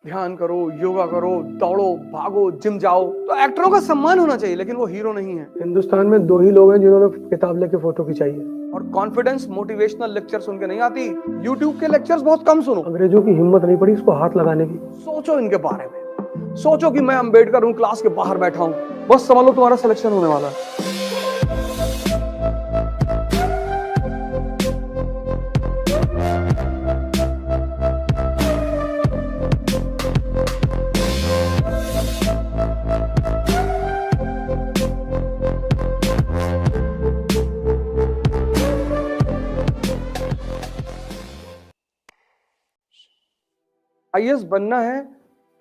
ध्यान करो, योगा करो, दौड़ो, भागो, जिम जाओ। तो एक्टरों का सम्मान होना चाहिए, लेकिन वो हीरो नहीं है। हिंदुस्तान में 2 ही लोग हैं जिन्होंने किताब लेके फोटो खिंचाई है। और कॉन्फिडेंस मोटिवेशनल लेक्चर सुन के नहीं आती। यूट्यूब के लेक्चर्स बहुत कम सुनो। अंग्रेजों की हिम्मत नहीं पड़ी इसको हाथ लगाने की। सोचो इनके बारे में, सोचो कि मैं अंबेडकर हूं, क्लास के बाहर बैठा हूं, बस समझ लो तुम्हारा सिलेक्शन होने वाला है। आईएएस बनना है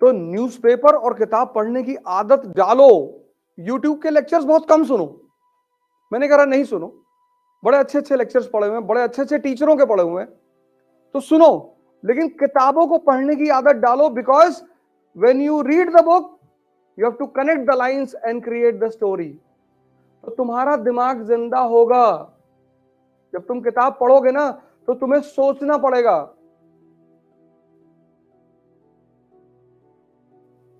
तो न्यूज़पेपर और किताब पढ़ने की आदत डालो। यूट्यूब के लेक्चर्स बहुत कम सुनो। मैंने कहा नहीं सुनो, बड़े अच्छे अच्छे लेक्चर्स पढ़े हुए हैं, बड़े अच्छे अच्छे टीचरों के पढ़े हुए हैं, तो सुनो, लेकिन किताबों को पढ़ने की आदत डालो। Because when you read the book you have to connect the lines and create the story. तो तुम्हारा दिमाग जिंदा होगा। जब तुम किताब पढ़ोगे ना तो तुम्हें सोचना पड़ेगा।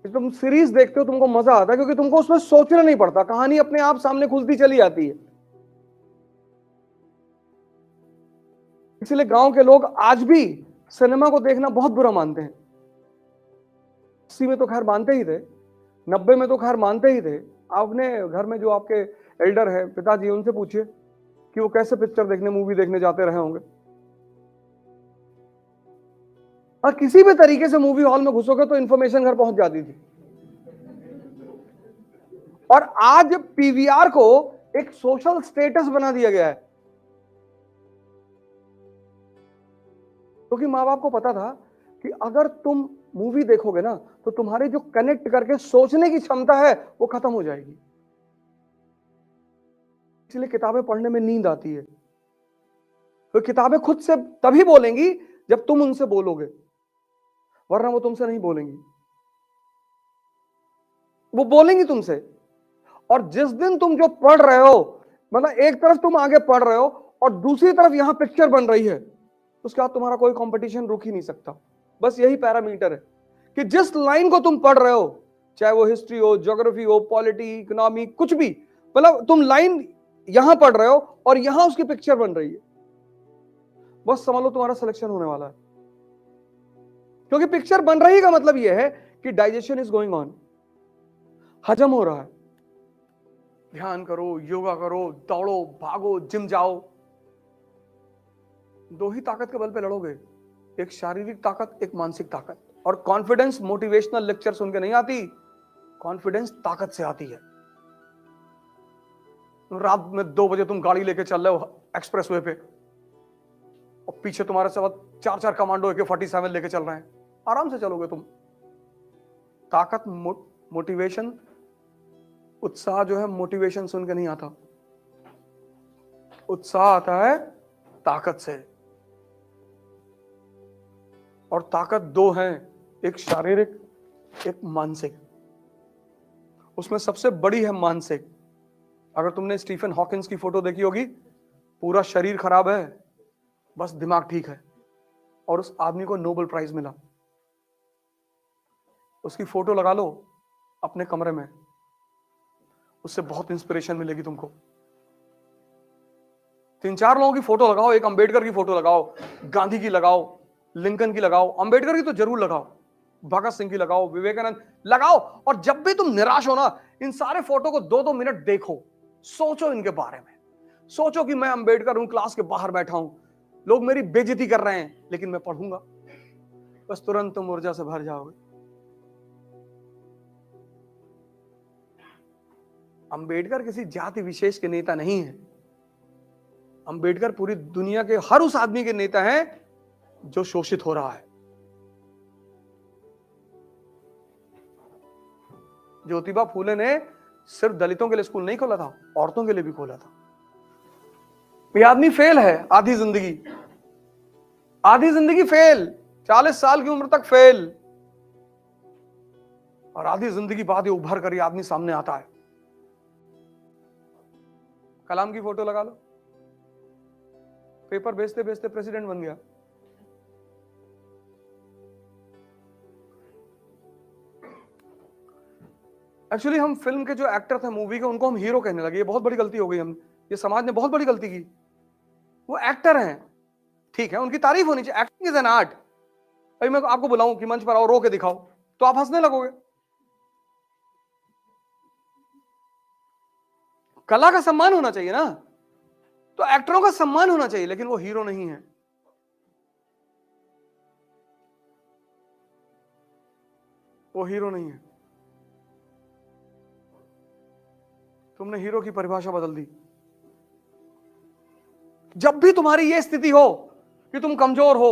तुम सीरीज देखते हो, तुमको मजा आता है क्योंकि तुमको उसमें सोचना नहीं पड़ता, कहानी अपने आप सामने खुलती चली आती है। इसलिए गांव के लोग आज भी सिनेमा को देखना बहुत बुरा मानते हैं। 80 में तो खैर मानते ही थे, 90 में तो खैर मानते ही थे। आपने घर में जो आपके एल्डर है, पिताजी, उनसे पूछिए कि वो कैसे पिक्चर देखने, मूवी देखने जाते रहे होंगे। और किसी भी तरीके से मूवी हॉल में घुसोगे तो इंफॉर्मेशन घर पहुंच जाती थी। और आज पीवीआर को एक सोशल स्टेटस बना दिया गया है, क्योंकि माँ बाप को पता था कि अगर तुम मूवी देखोगे ना तो तुम्हारी जो कनेक्ट करके सोचने की क्षमता है वो खत्म हो जाएगी। इसलिए किताबें पढ़ने में नींद आती है। तो किताबें खुद से तभी बोलेंगी जब तुम उनसे बोलोगे, वरना वो तुमसे नहीं बोलेंगी। वो बोलेंगी तुमसे। और जिस दिन तुम जो पढ़ रहे हो, मतलब एक तरफ तुम आगे पढ़ रहे हो और दूसरी तरफ यहां पिक्चर बन रही है, उसके बाद तुम्हारा कोई कंपटीशन रुक ही नहीं सकता। बस यही पैरामीटर है कि जिस लाइन को तुम पढ़ रहे हो, चाहे वो हिस्ट्री हो, ज्योग्राफी हो, पॉलिटी, इकोनॉमी, कुछ भी, मतलब तुम लाइन यहां पढ़ रहे हो और यहां उसकी पिक्चर बन रही है, बस समझ लो तुम्हारा सिलेक्शन होने वाला है। क्योंकि पिक्चर बन रही का मतलब यह है कि डाइजेशन इज गोइंग ऑन, हजम हो रहा है। ध्यान करो, योगा करो, दौड़ो, भागो, जिम जाओ। 2 ही ताकत के बल पे लड़ोगे, एक शारीरिक ताकत, एक मानसिक ताकत। और कॉन्फिडेंस मोटिवेशनल लेक्चर सुन के नहीं आती, कॉन्फिडेंस ताकत से आती है। रात में 2 बजे तुम गाड़ी लेके चल रहे हो एक्सप्रेसवे पे और पीछे तुम्हारे साथ 4-4 कमांडो AK-47 लेके चल रहे हैं, आराम से चलोगे तुम। ताकत, मोटिवेशन, उत्साह जो है मोटिवेशन सुन के नहीं आता, उत्साह आता है ताकत से। और ताकत 2 है, एक शारीरिक, एक मानसिक। उसमें सबसे बड़ी है मानसिक। अगर तुमने स्टीफन हॉकिंस की फोटो देखी होगी, पूरा शरीर खराब है, बस दिमाग ठीक है, और उस आदमी को नोबेल प्राइज मिला। उसकी फोटो लगा लो अपने कमरे में, उससे बहुत इंस्पिरेशन मिलेगी तुमको। 3-4 लोगों की फोटो लगाओ, एक अंबेडकर की फोटो लगाओ, गांधी की लगाओ, लिंकन की लगाओ, अंबेडकर की तो जरूर लगाओ, भगत सिंह की लगाओ, विवेकानंद लगाओ। और जब भी तुम निराश हो ना, इन सारे फोटो को 2-2 मिनट देखो, सोचो इनके बारे में। सोचो कि मैं अंबेडकर हूं, क्लास के बाहर बैठा हूं, लोग मेरी बेइज्जती कर रहे हैं, लेकिन मैं पढ़ूंगा। बस तुरंत तुम ऊर्जा से भर जाओगे। अंबेडकर किसी जाति विशेष के नेता नहीं है। अंबेडकर पूरी दुनिया के हर उस आदमी के नेता हैं जो शोषित हो रहा है। ज्योतिबा फूले ने सिर्फ दलितों के लिए स्कूल नहीं खोला था, औरतों के लिए भी खोला था। ये आदमी फेल है आधी जिंदगी, आधी जिंदगी फेल, 40 साल की उम्र तक फेल, और आधी जिंदगी बाद ये उभर कर ये आदमी सामने आता है। कलाम की फोटो लगा लो, पेपर बेचते बेचते प्रेसिडेंट बन गया। एक्चुअली हम फिल्म के जो एक्टर थे मूवी के उनको हम हीरो कहने लगे, ये बहुत बड़ी गलती हो गई। हम ये समाज ने बहुत बड़ी गलती की। वो एक्टर हैं, ठीक है, उनकी तारीफ होनी चाहिए। Acting is an art. अभी मैं आपको बुलाऊं कि मंच पर आओ, रो के दिखाओ, तो आप हंसने लगोगे। कला का सम्मान होना चाहिए ना, तो एक्टरों का सम्मान होना चाहिए, लेकिन वो हीरो नहीं है। वो हीरो नहीं है। तुमने हीरो की परिभाषा बदल दी। जब भी तुम्हारी यह स्थिति हो कि तुम कमजोर हो,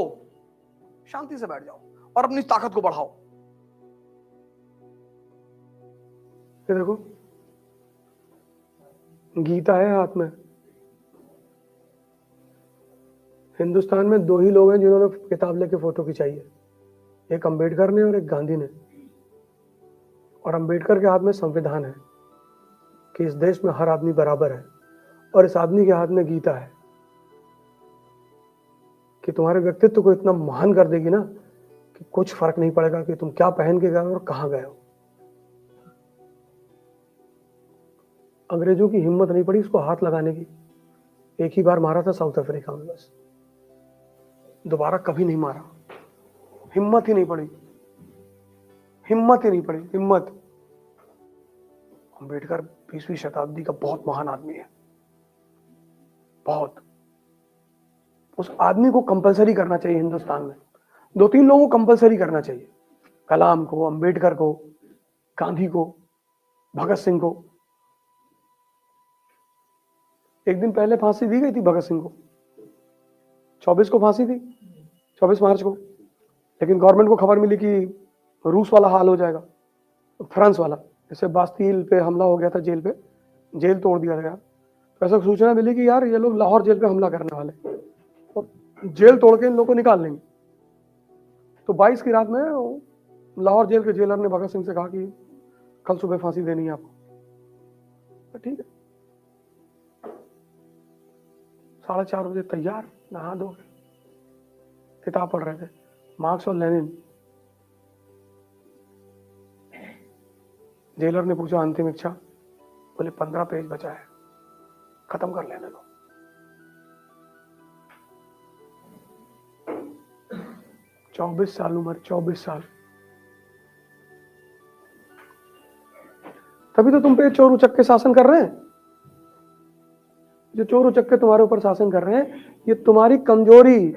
शांति से बैठ जाओ और अपनी ताकत को बढ़ाओ। ये देखो, गीता है हाथ में। हिंदुस्तान में दो ही लोग हैं जिन्होंने किताब लेके फोटो खिंचाई है, एक अंबेडकर ने और एक गांधी ने। और अंबेडकर के हाथ में संविधान है कि इस देश में हर आदमी बराबर है, और इस आदमी के हाथ में गीता है कि तुम्हारे व्यक्तित्व को इतना महान कर देगी ना कि कुछ फर्क नहीं पड़ेगा कि तुम क्या पहन के गए हो और कहां गए हो। अंग्रेजों की हिम्मत नहीं पड़ी इसको हाथ लगाने की। एक ही बार मारा था साउथ अफ्रीका में, बस दोबारा कभी नहीं मारा। हिम्मत ही नहीं पड़ी, हिम्मत ही नहीं पड़ी, हिम्मत। अंबेडकर 20वीं शताब्दी का बहुत महान आदमी है, बहुत। उस आदमी को कंपलसरी करना चाहिए हिंदुस्तान में। 2-3 लोगों को कंपलसरी करना चाहिए, कलाम को, अंबेडकर को, गांधी को, भगत सिंह को। एक दिन पहले फांसी दी गई थी भगत सिंह को, 24 को फांसी थी, 24 मार्च को। लेकिन गवर्नमेंट को खबर मिली कि रूस वाला हाल हो जाएगा, फ्रांस वाला। जैसे बास्तील पे हमला हो गया था, जेल पे, जेल तोड़ दिया गया, तो ऐसा सूचना मिली कि यार ये लोग लाहौर जेल पे हमला करने वाले, और जेल तोड़ के इन लोगों को निकाल लेंगे। तो 22 की रात में लाहौर जेल के जेलर ने भगत सिंह से कहा कि कल सुबह फांसी देनी है आपको। तो ठीक है, 4:30 बजे तैयार, नहा धो के किताब पढ़ रहे थे, मार्क्स और लेनिन। जेलर ने पूछा अंतिम इच्छा, बोले 15 पेज बचा है, खत्म कर लेने दो। चौबीस साल उम्र, 24 साल। तभी तो तुम पे चोर उचक्के शासन कर रहे हैं। जो चोर उचक्के तुम्हारे ऊपर शासन कर रहे हैं, ये तुम्हारी कमजोरी।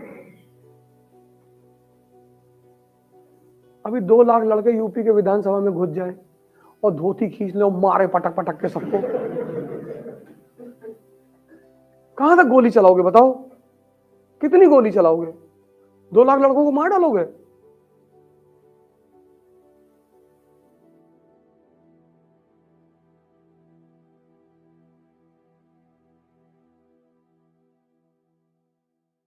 अभी 2 लाख लड़के यूपी के विधानसभा में घुस जाएं और धोती खींच ले और मारे पटक पटक के सबको। कहां तक गोली चलाओगे बताओ? कितनी गोली चलाओगे? 2 लाख लड़कों को मार डालोगे?